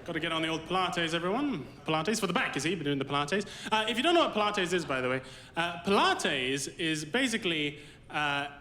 Got to get on the old Pilates, everyone. Pilates for the back, you see, been doing the Pilates. If you don't know what Pilates is, by the way, Pilates is basically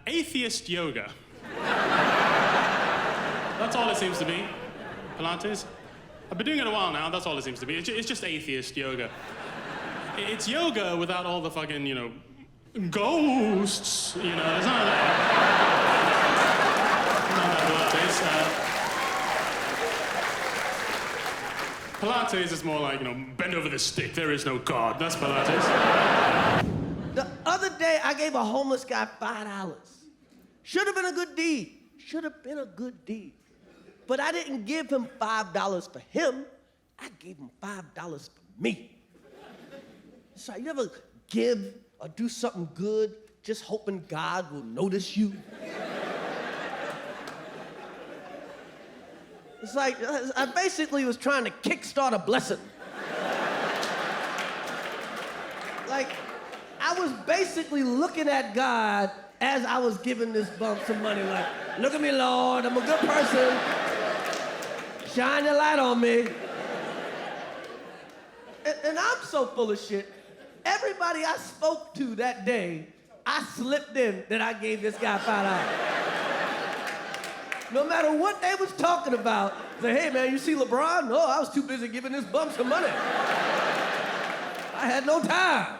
atheist yoga. That's all it seems to be, Pilates. I've been doing it a while now, that's all it seems to be. It's just atheist yoga. It's yoga without all the fucking, you know, ghosts, you know, there's none of that. None of that Pilates. Pilates is more like, you know, bend over the stick, there is no God. That's Pilates. The other day, I gave a homeless guy $5. Should have been a good deed. Should have been a good deed. But I didn't give him $5 for him. I gave him $5 for me. So you ever give or do something good just hoping God will notice you? It's like, I basically was trying to kickstart a blessing. Like, I was basically looking at God as I was giving this bum some money, like, look at me, Lord, I'm a good person. Shine your light on me. And I'm so full of shit. Everybody I spoke to that day, I slipped in that I gave this guy $5. No matter what they was talking about, say, hey man, you see LeBron? No, I was too busy giving this bum some money. I had no time.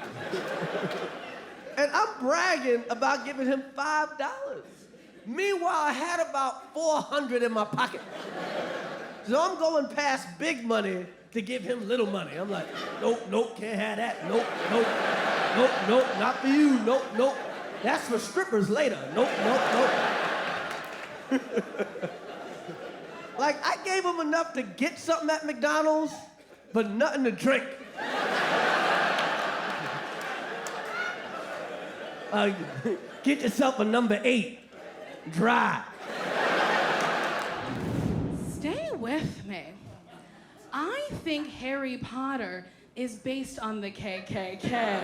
And I'm bragging about giving him $5. Meanwhile, I had about 400 in my pocket. So I'm going past big money to give him little money. I'm like, nope, nope, can't have that. Nope, nope, nope, nope, not for you. Nope, nope. That's for strippers later. Nope, nope, nope. Like, I gave him enough to get something at McDonald's, but nothing to drink. Get yourself a number 8, dry. Stay with me. I think Harry Potter is based on the KKK.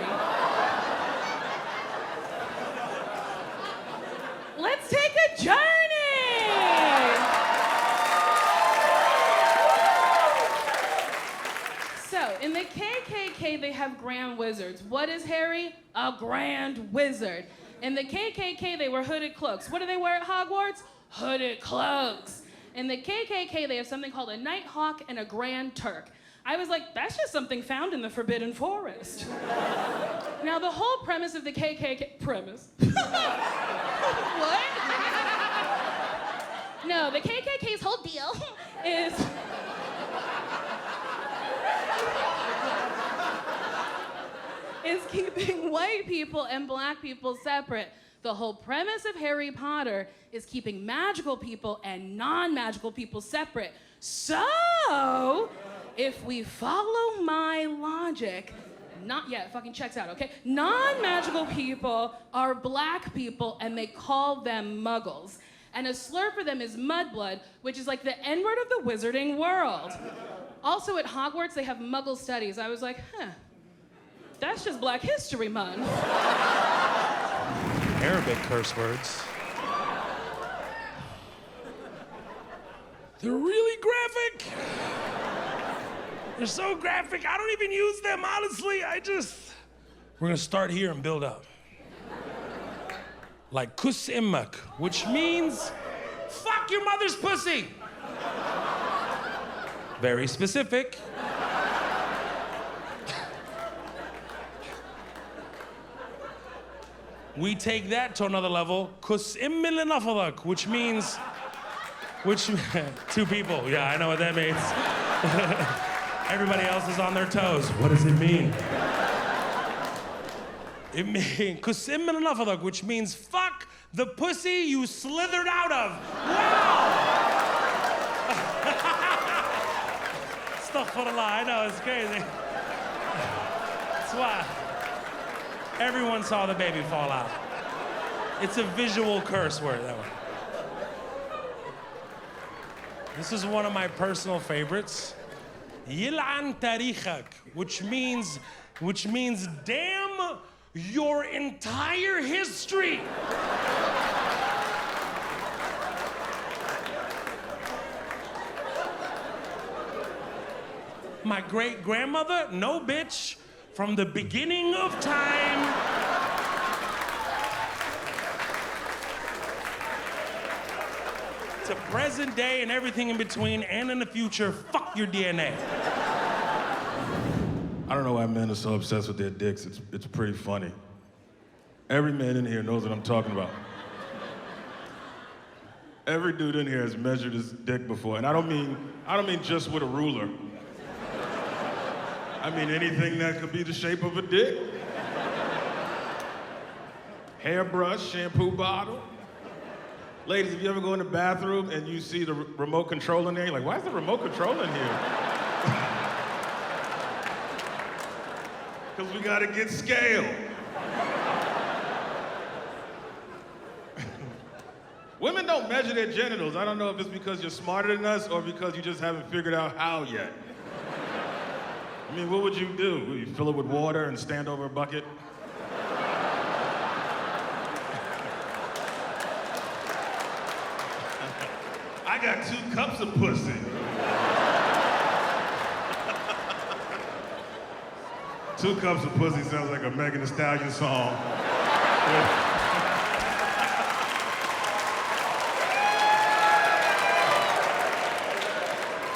Let's take a journey! So, in the KKK, they have grand wizards. What is Harry? A grand wizard. In the KKK, they wear hooded cloaks. What do they wear at Hogwarts? Hooded cloaks. In the KKK, they have something called a Nighthawk and a Grand Turk. I was like, that's just something found in the Forbidden Forest. Now, the whole premise of the KKK... Premise? What? No, the KKK's whole deal is keeping white people and black people separate. The whole premise of Harry Potter is keeping magical people and non-magical people separate. So, if we follow my logic, not yet, fucking checks out, okay? Non-magical people are black people and they call them muggles. And a slur for them is mudblood, which is like the N-word of the wizarding world. Also at Hogwarts, they have muggle studies. I was like, that's just Black History Month. Arabic curse words. They're really graphic. They're so graphic, I don't even use them, honestly. We're gonna start here and build up. Like kus immak, which means fuck your mother's pussy. Very specific. We take that to another level, kus immilinafalak, which means, two people, yeah, I know what that means. Everybody else is on their toes. What does it mean? It means kus immilinafalak, which means fuck the pussy you slithered out of. Wow! Astaghfirullah, I know, it's crazy. That's why. Everyone saw the baby fall out. It's a visual curse word, that one. This is one of my personal favorites. Yil'an tarikhak, which means damn your entire history. My great-grandmother? No, bitch. From the beginning of time to present day and everything in between and in the future, fuck your DNA. I don't know why men are so obsessed with their dicks. It's pretty funny. Every man in here knows what I'm talking about. Every dude in here has measured his dick before, and I don't mean just with a ruler. I mean anything that could be the shape of a dick. Hairbrush, shampoo bottle. Ladies, if you ever go in the bathroom and you see the remote control in there, you're like, why is the remote control in here? Because we gotta get scale. Women don't measure their genitals. I don't know if it's because you're smarter than us or because you just haven't figured out how yet. I mean, what would you do? Would you fill it with water and stand over a bucket? I got 2 cups of pussy. 2 cups of pussy sounds like a Megan Thee Stallion song.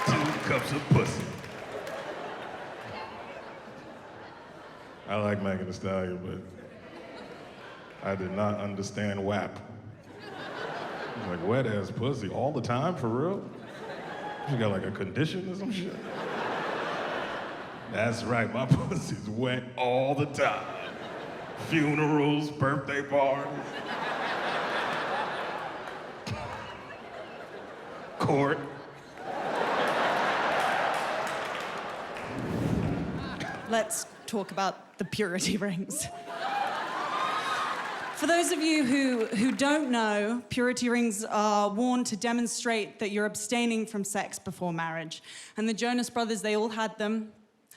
2 cups of pussy. I like Megan Thee Stallion, but I did not understand WAP. Like wet ass pussy all the time, for real? You got like a condition or some shit? That's right, my pussy's wet all the time. Funerals, birthday parties. Court. Let's talk about the purity rings. For those of you who don't know, purity rings are worn to demonstrate that you're abstaining from sex before marriage. And the Jonas Brothers, they all had them.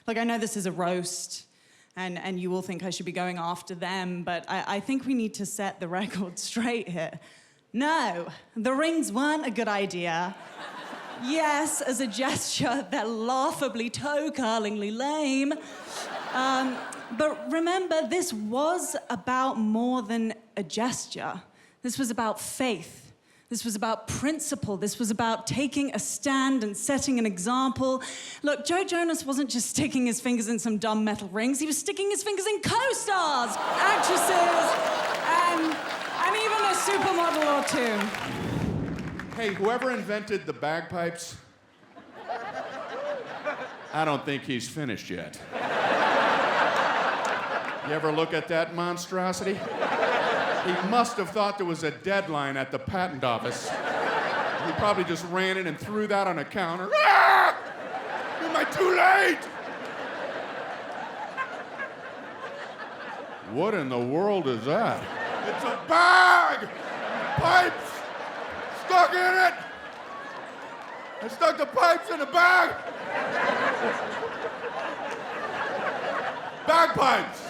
Look, I know this is a roast, and you all think I should be going after them, but I think we need to set the record straight here. No, the rings weren't a good idea. Yes, as a gesture, they're laughably toe-curlingly lame. But remember, this was about more than a gesture. This was about faith. This was about principle. This was about taking a stand and setting an example. Look, Joe Jonas wasn't just sticking his fingers in some dumb metal rings. He was sticking his fingers in co-stars, actresses, and even a supermodel or two. Hey, whoever invented the bagpipes, I don't think he's finished yet. You ever look at that monstrosity? He must have thought there was a deadline at the patent office. He probably just ran in and threw that on a counter. Ah! Am I too late? What in the world is that? It's a bag! Pipes! Stuck in it! I stuck the pipes in the bag! Bagpipes!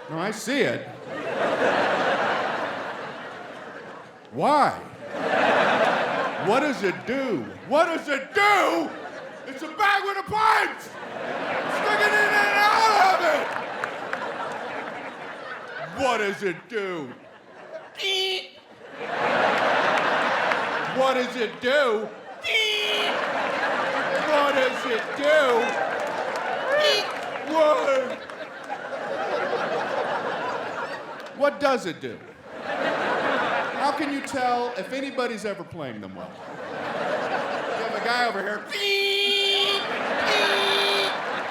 No, I see it. Why? What does it do? What does it do? It's a bag with a pipe! Stick it in and out of it! What does it do? What does it do? What does it do? What does it do? How can you tell if anybody's ever playing them well? You have a guy over here.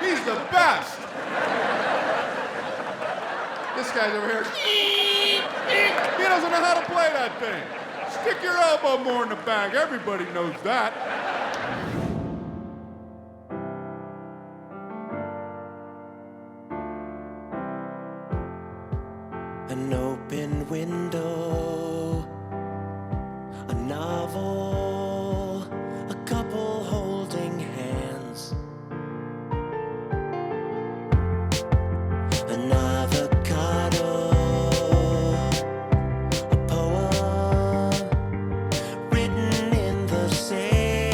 He's the best. This guy's over here. He doesn't know how to play that thing. Stick your elbow more in the bag. Everybody knows that. An open window, a novel, a couple holding hands, an avocado, a poem written in the sand.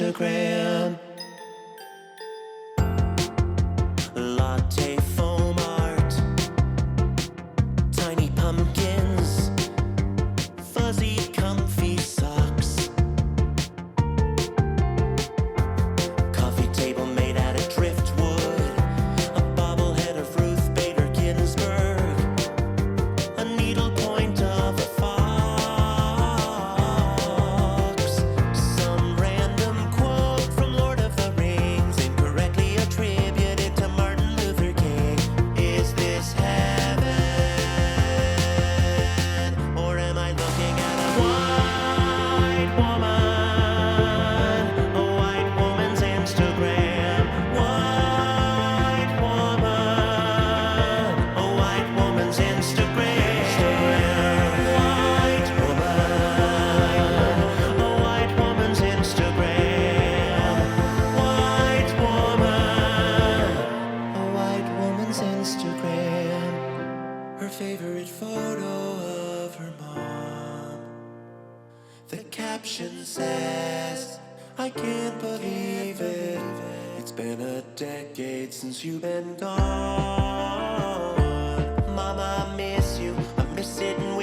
Instagram. Latte foam art, tiny pumpkins, fuzzy comfy socks, coffee table made out of driftwood, a bobblehead of Ruth Bader Ginsburg, a needlepoint of a fox, some random quote from Lord of the Rings, incorrectly attributed to Martin Luther King. Is this heaven, or am I looking at a white woman? A white woman's Instagram. White woman. A white woman's Instagram. White woman. A white woman's Instagram. White woman. A white woman's Instagram. Her favorite photo of her mom. The caption says, I can't believe it. It's been a decade since you've been gone. Mama, I miss you. I miss sitting